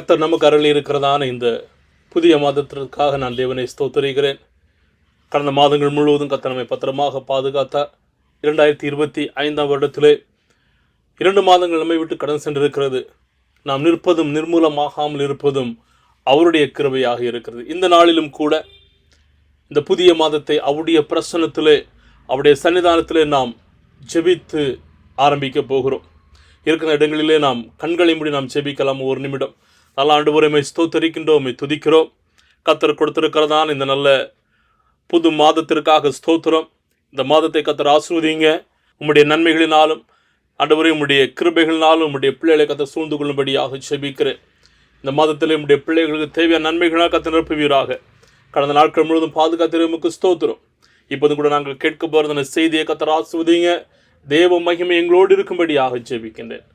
கர்த்தர் நமக்கு அருளி இருக்கிறதான இந்த புதிய மாதத்திற்காக நான் தேவனை ஸ்தோத்திரிக்கிறேன். கடந்த மாதங்கள் முழுவதும் கர்த்தர் நம்மை பத்திரமாக பாதுகாத்தார். 2025 வருடத்திலே 2 மாதங்கள் நம்மை விட்டு கடந்து சென்றிருக்கிறது. நாம் நிற்பதும் நிர்மூலமாகாமல் இருப்பதும் அவருடைய கிருபையாக இருக்கிறது. இந்த நாளிலும் கூட இந்த புதிய மாதத்தை அவருடைய பிரசன்னத்திலே, அவருடைய சன்னிதானத்திலே நாம் ஜெபித்து ஆரம்பிக்க போகிறோம். இருக்கிற இடங்களிலே நாம் கண்களை மூடி நாம் ஜெபிக்கலாம். ஒரு நிமிடம். நல்ல ஆண்டவரை ஸ்தோத்தரிக்கின்றோம், துதிக்கிறோம். கர்த்தர் கொடுத்திருக்கிறதான் இந்த நல்ல புது மாதத்திற்காக ஸ்தோத்திரம். இந்த மாதத்தை கர்த்தர் ஆசீர்வதிங்க. உம்முடைய நன்மைகளினாலும் ஆண்டவரே உம்முடைய கிருபைகளினாலும் உம்முடைய பிள்ளைகளை கர்த்தர் சூழ்ந்து கொள்ளும்படியாக ஜெபிக்கிறேன். இந்த மாதத்திலே உம்முடைய பிள்ளைகளுக்கு தேவையான நன்மைகளாக கர்த்தர் நிரப்புவீராக. கடந்த நாட்கள் முழுவதும் பாதுகாத்திற்கு ஸ்தோத்திரம். இப்போது கூட நாங்கள் கேட்க போகிற செய்தியை கர்த்தர் ஆசீர்வதிங்க. தேவ மகிமை எங்களோடு இருக்கும்படியாக ஜெபிக்கின்றேன்.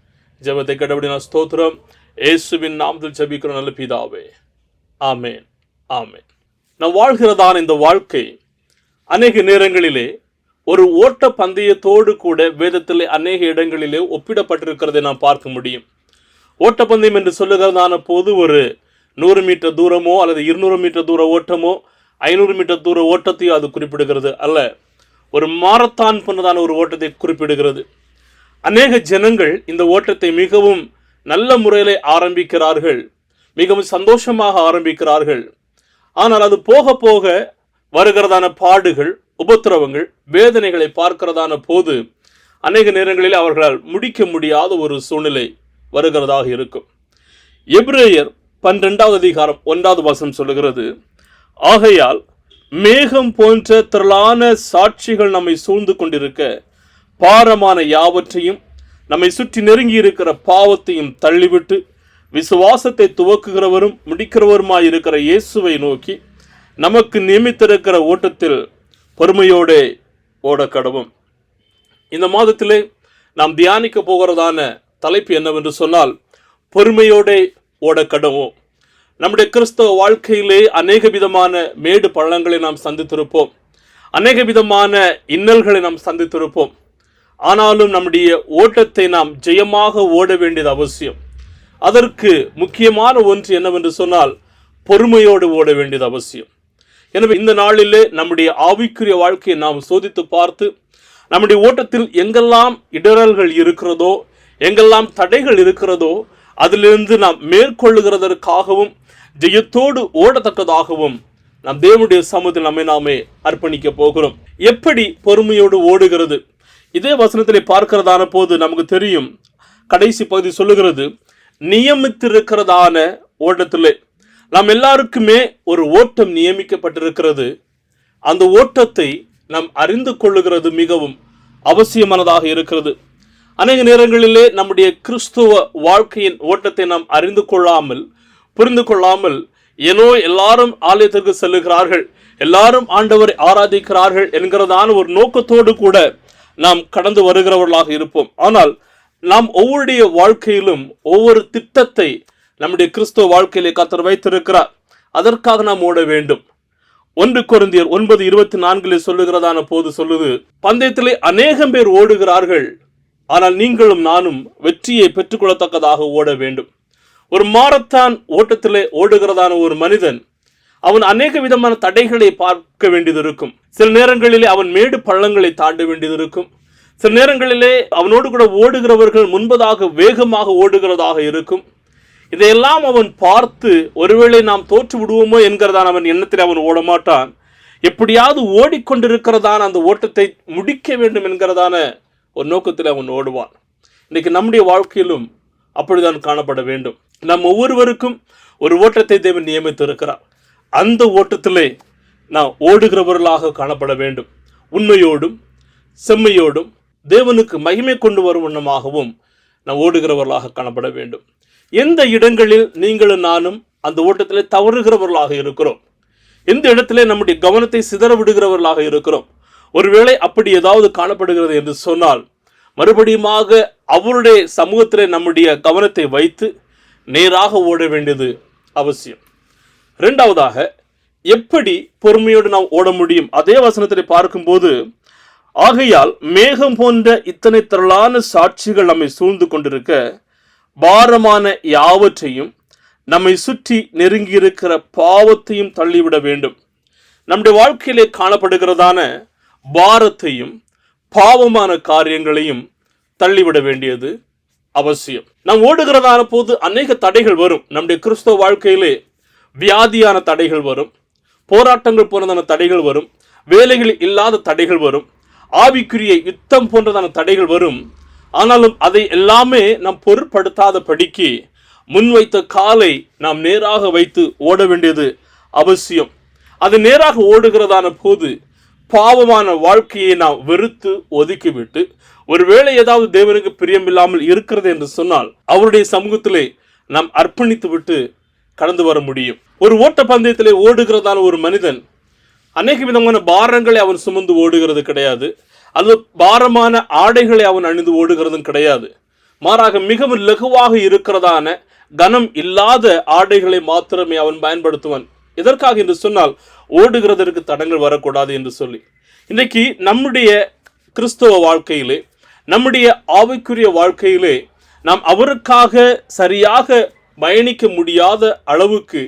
ஜெபத்தை கேட்டபடி நான் ஸ்தோத்திரம். இயேசுவின் நாமத்தில் ஜெபிக்கிறோம் நல்ல பிதாவே, ஆமேன், ஆமேன். நான் வாழ்கிறதான இந்த வாழ்க்கை அநேக நேரங்களிலே ஒரு ஓட்ட பந்தயத்தோடு கூட வேதத்திலே அநேக இடங்களிலே ஒப்பிடப்பட்டிருக்கிறதை நாம் பார்க்க முடியும். ஓட்டப்பந்தயம் என்று சொல்லுகிறதான போது ஒரு 100 மீட்டர் தூரமோ அல்லது 200 மீட்டர் தூர ஓட்டமோ 500 மீட்டர் தூர ஓட்டத்தையோ அது குறிப்பிடுகிறது அல்ல. ஒரு மாரத்தான் பண்ணதான ஒரு ஓட்டத்தை குறிப்பிடுகிறது. அநேக ஜனங்கள் இந்த ஓட்டத்தை மிகவும் நல்ல முறையில் ஆரம்பிக்கிறார்கள், மிகவும் சந்தோஷமாக ஆரம்பிக்கிறார்கள். ஆனால் அது போக போக வருகிறதான பாடுகள், உபத்திரவங்கள், வேதனைகளை பார்க்கிறதான போது அநேக நேரங்களில் அவர்களால் முடிக்க முடியாத ஒரு சூழ்நிலை வருகிறதாக இருக்கும். எபிரேயர் 12வது அதிகாரம் 1வது வசனம் சொல்லுகிறது, ஆகையால் மேகம் போன்ற திரளான சாட்சிகள் நம்மை சூழ்ந்து கொண்டிருக்க பாரமான யாவற்றையும் நம்மை சுற்றி நெருங்கி இருக்கிற பாவத்தையும் தள்ளிவிட்டு விசுவாசத்தை துவக்குகிறவரும் முடிக்கிறவருமாய் இருக்கிற இயேசுவை நோக்கி நமக்கு நியமித்திருக்கிற ஓட்டத்தில் பொறுமையோடு ஓடக்கடவும். இந்த மாதத்திலே நாம் தியானிக்க போகிறதான தலைப்பு என்னவென்று சொன்னால், பொறுமையோடு ஓடக்கடவும். நம்முடைய கிறிஸ்தவ வாழ்க்கையிலே அநேக விதமான மேடு பள்ளங்களை நாம் சந்தித்திருப்போம், அநேக விதமான இன்னல்களை நாம் சந்தித்திருப்போம். ஆனாலும் நம்முடைய ஓட்டத்தை நாம் ஜெயமாக ஓட வேண்டியது அவசியம். அதற்கு முக்கியமான ஒன்று என்னவென்று சொன்னால், பொறுமையோடு ஓட வேண்டியது அவசியம். எனவே இந்த நாளிலே நம்முடைய ஆவிக்குரிய வாழ்க்கையை நாம் சோதித்து பார்த்து நம்முடைய ஓட்டத்தில் எங்கெல்லாம் இடரல்கள் இருக்கிறதோ, எங்கெல்லாம் தடைகள் இருக்கிறதோ, அதிலிருந்து நாம் மேற்கொள்ளுகிறதற்காகவும் ஜெயத்தோடு ஓடத்தக்கதாகவும் நாம் தேவனுடைய சமூகத்தில் நாமே அர்ப்பணிக்க போகிறோம். எப்படி பொறுமையோடு ஓடுகிறது? இதே வசனத்திலே பார்க்கிறதான போது நமக்கு தெரியும், கடைசி பகுதி சொல்லுகிறது, நியமித்திருக்கிறதான ஓட்டத்திலே நாம் எல்லாருக்குமே ஒரு ஓட்டம் நியமிக்கப்பட்டிருக்கிறது. அந்த ஓட்டத்தை நாம் அறிந்து கொள்ளுகிறது மிகவும் அவசியமானதாக இருக்கிறது. அநேக நேரங்களிலே நம்முடைய கிறிஸ்துவ வாழ்க்கையின் ஓட்டத்தை நாம் அறிந்து கொள்ளாமல், புரிந்து கொள்ளாமல், ஏனோ எல்லாரும் ஆலயத்திற்கு செல்லுகிறார்கள், எல்லாரும் ஆண்டவரை ஆராதிக்கிறார்கள் என்கிறதான ஒரு நோக்கத்தோடு கூட நாம் கடந்து வருகிறவர்களாக இருப்போம். ஆனால் நாம் ஒவ்வொருடைய வாழ்க்கையிலும் ஒவ்வொரு திட்டத்தை நம்முடைய கிறிஸ்துவ வாழ்க்கையிலே கர்த்தர் வைத்திருக்கிறார். அதற்காக நாம் ஓட வேண்டும். 1 கொரிந்தியர் 9:24 சொல்லுகிறதான போது சொல்லுது, பந்தயத்திலே அநேகம் பேர் ஓடுகிறார்கள், ஆனால் நீங்களும் நானும் வெற்றியை பெற்றுக்கொள்ளத்தக்கதாக ஓட வேண்டும். ஒரு மாரத்தான் ஓட்டத்திலே ஓடுகிறதான ஒரு மனிதன் அவன் அநேக விதமான தடைகளை பார்க்க வேண்டியது இருக்கும். சில நேரங்களிலே அவன் மேடு பள்ளங்களை தாண்ட வேண்டியது இருக்கும். சில நேரங்களிலே அவனோடு கூட ஓடுகிறவர்கள் முன்பதாக வேகமாக ஓடுகிறதாக இருக்கும். இதையெல்லாம் அவன் பார்த்து ஒருவேளை நாம் தோற்று விடுவோமோ என்கிறதான அவன் எண்ணத்தில் அவன் ஓடமாட்டான். எப்படியாவது ஓடிக்கொண்டிருக்கிறதான அந்த ஓட்டத்தை முடிக்க வேண்டும் என்கிறதான ஒரு நோக்கத்தில் அவன் ஓடுவான். இன்னைக்கு நம்முடைய வாழ்க்கையிலும் அப்படிதான் காணப்பட வேண்டும். நம் ஒவ்வொருவருக்கும் ஒரு ஓட்டத்தை தேவன் நியமித்து இருக்கிறார். அந்த ஓட்டத்திலே நாம் ஓடுகிறவர்களாக காணப்பட வேண்டும். உண்மையோடும் செம்மையோடும் தேவனுக்கு மகிமை கொண்டு வரும் வண்ணமாகவும் நாம் ஓடுகிறவர்களாக காணப்பட வேண்டும். எந்த இடங்களில் நீங்களும் நானும் அந்த ஓட்டத்திலே தவறுகிறவர்களாக இருக்கிறோம், எந்த இடத்திலே நம்முடைய கவனத்தை சிதற விடுகிறவர்களாக இருக்கிறோம், ஒருவேளை அப்படி ஏதாவது காணப்படுகிறது என்று சொன்னால் மறுபடியுமாக அவருடைய சமூகத்திலே நம்முடைய கவனத்தை வைத்து நேராக ஓட வேண்டியது அவசியம். இரண்டாவதாக, எப்படி பொறுமையோடு நாம் ஓட முடியும்? அதே வசனத்தை பார்க்கும்போது, ஆகையால் மேகம் போன்ற இத்தனை திரளான சாட்சிகள் நம்மை சூழ்ந்து கொண்டிருக்க பாரமான யாவற்றையும் நம்மை சுற்றி நெருங்கி இருக்கிற பாவத்தையும் தள்ளிவிட வேண்டும். நம்முடைய வாழ்க்கையிலே காணப்படுகிறதான பாரத்தையும் பாவமான காரியங்களையும் தள்ளிவிட வேண்டியது அவசியம். நாம் ஓடுகிறதான போது அநேக தடைகள் வரும். நம்முடைய கிறிஸ்தவ வாழ்க்கையிலே வியாதியான தடைகள் வரும், போராட்டங்கள் போன்றதான தடைகள் வரும், வேலைகள் இல்லாத தடைகள் வரும், ஆவிக்குரிய யுத்தம் போன்றதான தடைகள் வரும். ஆனாலும் அதை எல்லாமே நாம் பொருட்படுத்தாத படிக்கு முன்வைத்த காலை நாம் நேராக வைத்து ஓட வேண்டியது அவசியம். அது நேராக ஓடுகிறதான போது பாவமான வாழ்க்கையை நாம் வெறுத்து ஒதுக்கிவிட்டு, ஒருவேளை ஏதாவது தேவனுக்கு பிரியமில்லாமல் இருக்கிறது என்று சொன்னால் அவருடைய சமூகத்திலே நாம் அர்ப்பணித்து விட்டு கடந்து வர முடியும். ஒரு ஓட்ட பந்தயத்திலே ஓடுகிறதான ஒரு மனிதன் அநேக விதமான பாரங்களை அவன் சுமந்து ஓடுகிறது கிடையாது. அது பாரமான ஆடைகளை அவன் அணிந்து ஓடுகிறதும் கிடையாது. மாறாக மிகவும் லகுவாக இருக்கிறதான கனம் இல்லாத ஆடைகளை மாத்திரமே அவன் பயன்படுத்துவான். எதற்காக என்று சொன்னால் ஓடுகிறதற்கு தடங்கள் வரக்கூடாது என்று சொல்லி. இன்றைக்கு நம்முடைய கிறிஸ்தவ வாழ்க்கையிலே, நம்முடைய ஆவிக்குரிய வாழ்க்கையிலே நாம் அவருக்காக சரியாக பயணிக்க முடியாத அளவுக்கு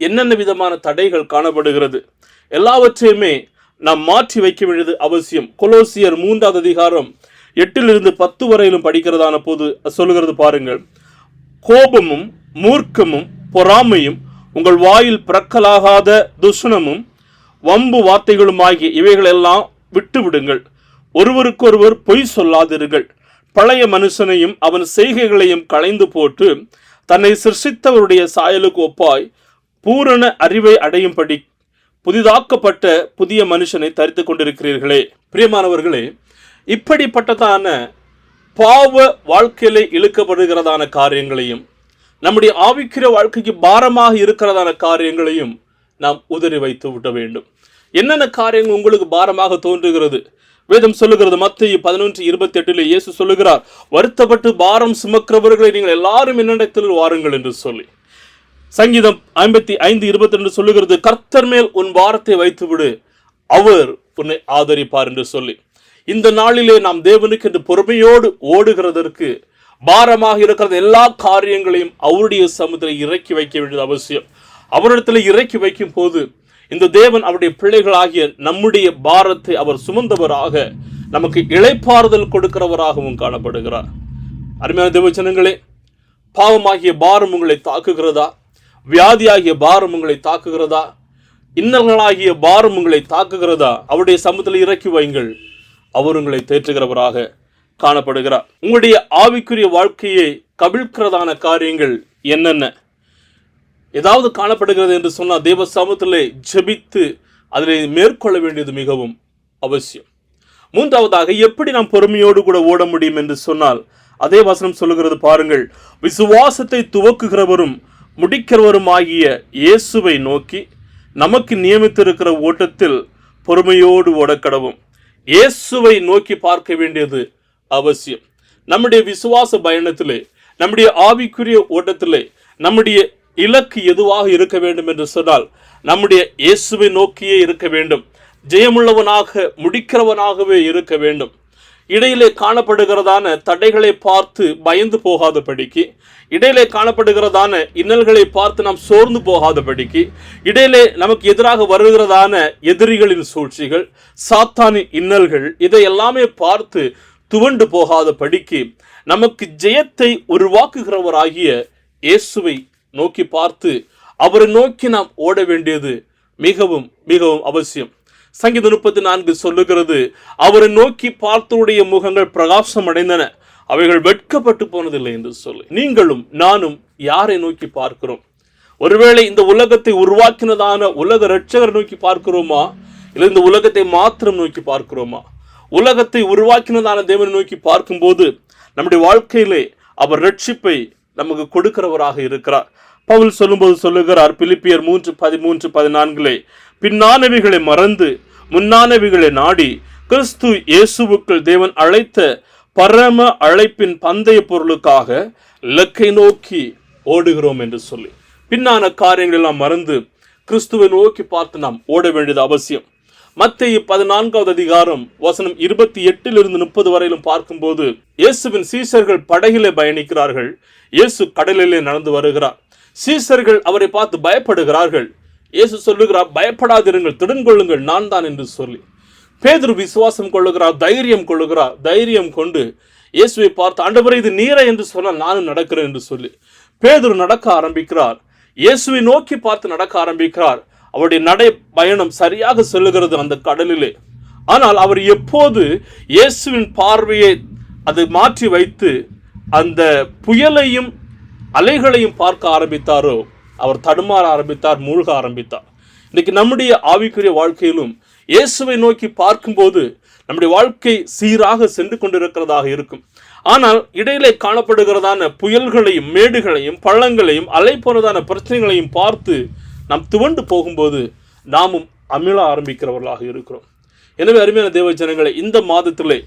என்னென்ன விதமான தடைகள் காணப்படுகிறது, எல்லாவற்றையுமே நாம் மாற்றி வைக்க வேண்டியது அவசியம். கொலோசியர் 3வது அதிகாரம் 8-10 வரையிலும் படிக்கிறதான போது சொல்லுகிறது பாருங்கள். கோபமும் மூர்க்கமும் பொறாமையும் உங்கள் வாயில் பிறக்கலாகாத துஷணமும் வம்பு வார்த்தைகளும் ஆகிய இவைகளெல்லாம் விட்டு விடுங்கள். ஒருவருக்கொருவர் பொய் சொல்லாதீர்கள். பழைய மனுஷனையும் அவன் செய்கைகளையும் களைந்து போட்டு தன்னை சிருஷ்டித்தவருடைய சாயலுக்கு ஒப்பாய் பூரண அறிவை அடையும்படி புதிதாக்கப்பட்ட புதிய மனுஷனை தரித்து கொண்டிருக்கிறீர்களே. பிரியமானவர்களே, இப்படிப்பட்டதான பாவ வாழ்க்கையிலே இழுக்கப்படுகிறதான காரியங்களையும் நம்முடைய ஆவிக்குரிய வாழ்க்கைக்கு பாரமாக இருக்கிறதான காரியங்களையும் நாம் உதறி வைத்து விட வேண்டும். என்னென்ன காரியங்கள் உங்களுக்கு பாரமாக தோன்றுகிறது? வேதம் சொல்லுகிறது, மத்தேயு 11:28 இயேசு சொல்லுகிறார், வருத்தப்பட்டு பாரம் சுமக்கிறவர்களை நீங்கள் எல்லாரும் என்னிடத்தில் வாருங்கள் என்று சொல்லி. சங்கீதம் 55:22 சொல்லுகிறது, கர்த்தர் மேல் உன் பாரத்தை வைத்து விடு, அவர் உன்னை ஆதரிப்பார் என்று சொல்லி. இந்த நாளிலே நாம் தேவனுக்கு என்று பொறுமையோடு ஓடுகிறதற்கு பாரமாக இருக்கிற எல்லா காரியங்களையும் அவருடைய சமூகத்தில் இறக்கி வைக்க வேண்டியது அவசியம். அவரிடத்தில் இறக்கி வைக்கும் போது இந்த தேவன் அவருடைய பிள்ளைகளாகிய நம்முடைய பாரத்தை அவர் சுமந்தவராக நமக்கு இளைப்பாறுதல் கொடுக்கிறவராகவும் காணப்படுகிறார். அருமையான தேவஜனங்களே, பாவமாகிய பாரம் உங்களை தாக்குகிறதா? வியாதியாகிய பாரம் உங்களை தாக்குகிறதா? இன்னல்களாகிய பாரம் உங்களை தாக்குகிறதா? அவருடைய சமூகத்தில் இறக்கி வைங்கள், அவர் உங்களை தேற்றுகிறவராக காணப்படுகிறார். உங்களுடைய ஆவிக்குரிய வாழ்க்கையை கவிழ்க்கிறதான காரியங்கள் என்னென்ன ஏதாவது காணப்படுகிறது என்று சொன்னால் தேவ சமூகத்திலே ஜெபித்து அதில் மேற்கொள்ள வேண்டியது மிகவும் அவசியம். மூன்றாவதாக, எப்படி நாம் பொறுமையோடு கூட ஓட முடியும் என்று சொன்னால் அதே வசனம் சொல்லுகிறது பாருங்கள். விசுவாசத்தை துவக்குகிறவரும் முடிக்கிறவரும் ஆகிய இயேசுவை நோக்கி நமக்கு நியமித்திருக்கிற ஓட்டத்தில் பொறுமையோடு ஓடக்கடவும். இயேசுவை நோக்கி பார்க்க வேண்டியது அவசியம். நம்முடைய விசுவாச பயணத்திலே, நம்முடைய ஆவிக்குரிய ஓட்டத்திலே நம்முடைய இலக்கு எதுவாக இருக்க வேண்டும் என்று சொன்னால் நம்முடைய இயேசுவை நோக்கியே இருக்க வேண்டும். ஜெயமுள்ளவனாக முடிக்கிறவனாகவே இருக்க வேண்டும். இடையிலே காணப்படுகிறதான தடைகளை பார்த்து பயந்து போகாதபடிக்கு, இடையிலே காணப்படுகிறதான இன்னல்களை பார்த்து நாம் சோர்ந்து போகாதபடிக்கு, இடையிலே நமக்கு எதிராக வருகிறதான எதிரிகளின் சூழ்ச்சிகள், சாத்தானின் இன்னல்கள், இதை எல்லாமே பார்த்து துவண்டு போகாதபடிக்கு நமக்கு ஜெயத்தை உருவாக்குகிறவராகிய இயேசுவை நோக்கி பார்த்து அவரை நோக்கி நாம் ஓட வேண்டியது மிகவும் மிகவும் அவசியம். சங்கீதம் 34 சொல்லுகிறது, அவரை நோக்கி பார்த்தவருடைய முகங்கள் பிரகாசம் அடைந்தன, அவைகள் வெட்கப்பட்டு போனதில்லை என்று சொல்லி. நீங்களும் நானும் யாரை நோக்கி பார்க்கிறோம்? ஒருவேளை இந்த உலகத்தை உருவாக்கினதான உலக இரட்சகரை நோக்கி பார்க்கிறோமா, இல்லை இந்த உலகத்தை மாத்திரம் நோக்கி பார்க்கிறோமா? உலகத்தை உருவாக்கினதான தேவனை நோக்கி பார்க்கும்போது நம்முடைய வாழ்க்கையிலே அவர் ரட்சிப்பை நமக்கு கொடுக்கிறவராக இருக்கிறார். பவுல் சொல்லும்போது சொல்லுகிறார், பிலிப்பியர் 3:13-14, பின்னானவைகளை மறந்து முன்னானவைகளை நாடி கிறிஸ்து இயேசுவுக்குள் தேவன் அழைத்த பரம அழைப்பின் பந்தய பொருளுக்காக இலக்கை நோக்கி ஓடுகிறோம் என்று சொல்லி. பின்னான காரியங்கள் எல்லாம் மறந்து கிறிஸ்துவை நோக்கி பார்த்து நாம் ஓட வேண்டியது அவசியம். மத்தேயு 14வது அதிகாரம் வசனம் 28-30 வரையிலும் பார்க்கும்போது, இயேசுவின் சீஷர்கள் படகிலே பயணிக்கிறார்கள். இயேசு கடலிலே நடந்து வருகிறார். சீசர்கள் அவரை பார்த்து பயப்படுகிறார்கள். இயேசு சொல்லுகிறார், பயப்படாதிருங்கள், திடன் கொள்ளுங்கள், நான் தான் என்று சொல்லி. பேதுரு விசுவாசம் கொள்ளுகிறார், தைரியம் கொள்ளுகிறார். தைரியம் கொண்டு இயேசுவை பார்த்து, ஆண்டவரே இது நீரே என்று சொன்னால் நானும் நடக்கிறேன் என்று சொல்லி பேதுரு நடக்க ஆரம்பிக்கிறார். இயேசுவை நோக்கி பார்த்து நடக்க ஆரம்பிக்கிறார். அவருடைய நடை பயணம் சரியாக செல்லுகிறது அந்த கடலிலே. ஆனால் அவர் எப்போது இயேசுவின் பார்வையை அது மாற்றி வைத்து அந்த புயலையும் அலைகளையும் பார்க்க ஆரம்பித்தாரோ, அவர் தடுமாற ஆரம்பித்தார், மூழ்க ஆரம்பித்தார். இன்னைக்கு நம்முடைய ஆவிக்குரிய வாழ்க்கையிலும் இயேசுவை நோக்கி பார்க்கும்போது நம்முடைய வாழ்க்கை சீராக சென்று கொண்டிருக்கிறதாக இருக்கும். ஆனால் இடையிலே காணப்படுகிறதான புயல்களையும் மேடுகளையும் பள்ளங்களையும் அலை போனதான பிரச்சனைகளையும் பார்த்து நாம் துவண்டு போகும்போது நாமும் அமிழ ஆரம்பிக்கிறவர்களாக இருக்கிறோம். எனவே அருமையான தேவ ஜனங்களை, இந்த மாதத்திலே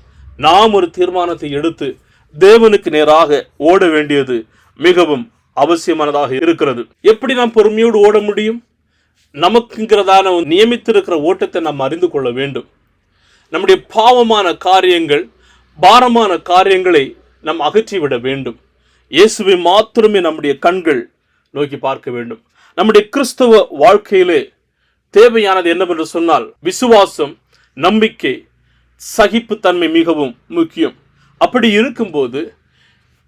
நாம் ஒரு தீர்மானத்தை எடுத்து தேவனுக்கு நேராக ஓட வேண்டியது மிகவும் அவசியமானதாக இருக்கிறது. எப்படி நாம் பொறுமையோடு ஓட முடியும்? நமக்குங்கிறதான நியமித்திருக்கிற ஓட்டத்தை நாம் அறிந்து கொள்ள வேண்டும். நம்முடைய பாவமான காரியங்கள், பாரமான காரியங்களை நாம் அகற்றிவிட வேண்டும். இயேசுவை மாத்திரமே நம்முடைய கண்கள் நோக்கி பார்க்க வேண்டும். நம்முடைய கிறிஸ்தவ வாழ்க்கையிலே தேவையானது என்னவென்று சொன்னால் விசுவாசம், நம்பிக்கை, சகிப்புத்தன்மை மிகவும் முக்கியம். அப்படி இருக்கும்போது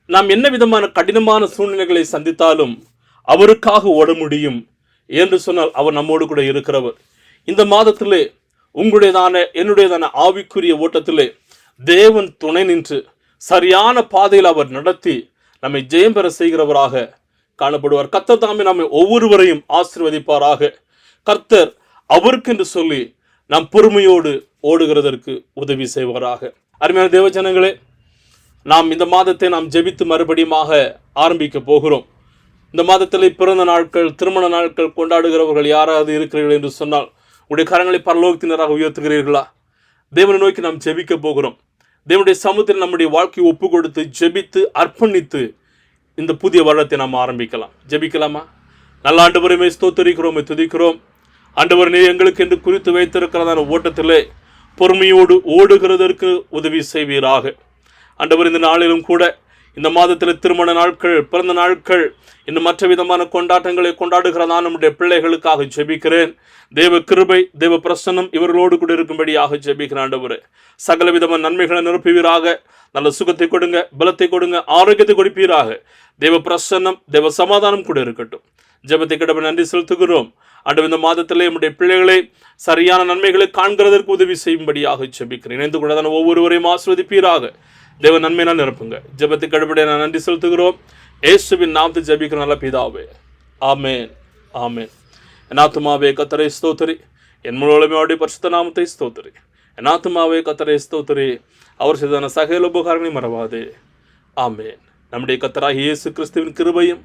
நாம் என்ன விதமான கடினமான சூழ்நிலைகளை சந்தித்தாலும் அவருக்காக ஓட முடியும் என்று சொன்னால் அவர் நம்மோடு கூட இருக்கிறவர். இந்த மாதத்திலே உங்களுடையதான என்னுடையதான ஆவிக்குரிய ஓட்டத்திலே தேவன் துணை நின்று சரியான பாதையில் அவர் நடத்தி நம்மை ஜெயம் பெற செய்கிறவராக காணப்படுவார். கர்த்தர் தாமே நம்மை ஒவ்வொருவரையும் ஆசீர்வதிப்பாராக. கர்த்தர் அவருக்கென்று சொல்லி நாம் பொறுமையோடு ஓடுகிறதற்கு உதவி செய்வாராக. அருமையான தேவஜனங்களே, நாம் இந்த மாதத்தை நாம் ஜெபித்து மறுபடியும் ஆரம்பிக்க போகிறோம். இந்த மாதத்தில் பிறந்த நாட்கள், திருமண நாட்கள் கொண்டாடுகிறவர்கள் யாராவது இருக்கிறீர்கள் என்று சொன்னால் உடைய கரங்களை பரலோகத்தினராக உயர்த்துகிறீர்களா? தேவனை நோக்கி நாம் ஜெபிக்க போகிறோம். தேவனுடைய சமூகத்தில் நம்முடைய வாழ்க்கையை ஒப்பு கொடுத்து ஜெபித்து அர்ப்பணித்து இந்த புதிய வருடத்தை நாம் ஆரம்பிக்கலாம். ஜெபிக்கலாமா? நல்ல ஆண்டவரையுமே ஸ்தோத்திரிக்கிறோம், துதிக்கிறோம். ஆண்டவர் நீர் எங்களுக்கு என்று குறித்து வைத்திருக்கிறதான ஓட்டத்திலே பொறுமையோடு ஓடுகிறதற்கு உதவி செய்வீராக. ஆண்டவர் இந்த நாளிலும் கூட இந்த மாதத்தில் திருமண நாட்கள், பிறந்த நாட்கள், இன்னும் மற்ற விதமான கொண்டாட்டங்களை கொண்டாடுகிறதான நம்முடைய பிள்ளைகளுக்காக ஜெபிக்கிறேன். தேவ கிருபை, தேவ பிரசன்னம் இவர்களோடு கூட இருக்கும்படியாக ஜெபிக்கிறேன். ஆண்டவரே, சகல விதமான நன்மைகளை நிரப்புவீராக. நல்ல சுகத்தை கொடுங்க, பலத்தை கொடுங்க, ஆரோக்கியத்தை கொடுப்பீராக. தேவ பிரசன்னம், தேவ சமாதானம் கூட இருக்கட்டும். ஜெபத்தை கிடப்ப நன்றி செலுத்துகிறோம். ஆண்டவர் இந்த மாதத்திலே நம்முடைய பிள்ளைகளை சரியான நன்மைகளை காண்கிறதற்கு உதவி செய்யும்படியாக ஜெபிக்கிறேன். இணைந்து கூட ஒவ்வொருவரையும் ஆசீர்வதிப்பீராக. தேவ நன்மையினால் நிரப்புங்க. ஜெபத்தை கடுபடியாக நான் நன்றி செலுத்துகிறோம். இயேசுவின் நாமத்தில் ஜெபிக்கிற நல்ல பிதாவே, ஆமேன், ஆமேன். என் ஆத்துமாவே கர்த்தரை ஸ்தோத்திரி, என் முழுவதுமே பரிசுத்த நாமத்தை ஸ்தோத்திரி. என் ஆத்துமாவே கர்த்தரை ஸ்தோத்திரி, அவர் செய்தான சகல உபகாரங்களை மறவாதே. ஆமேன். நம்முடைய கர்த்தராகிய இயேசு கிறிஸ்துவின் கிருபையும்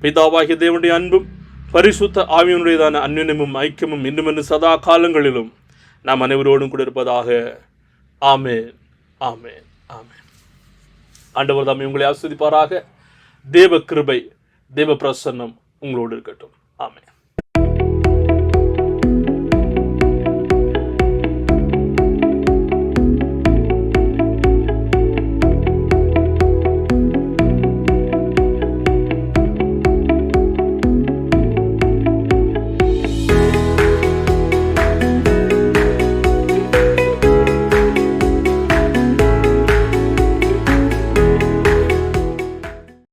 பிதாவாகிய தேவனுடைய அன்பும் பரிசுத்த ஆவியினுடையதான அன்யோன்யமும் ஐக்கியமும் இன்னும் சதா காலங்களிலும் நாம் அனைவரோடும் கூட இருப்பதாக. ஆமேன், ஆமேன், ஆமேன். ஆண்டவர் தாமே உங்களை ஆசீர்வதிப்பாராக. தேவ கிருபை, தேவ பிரசன்னம் உங்களோடு இருக்கட்டும். ஆமென்.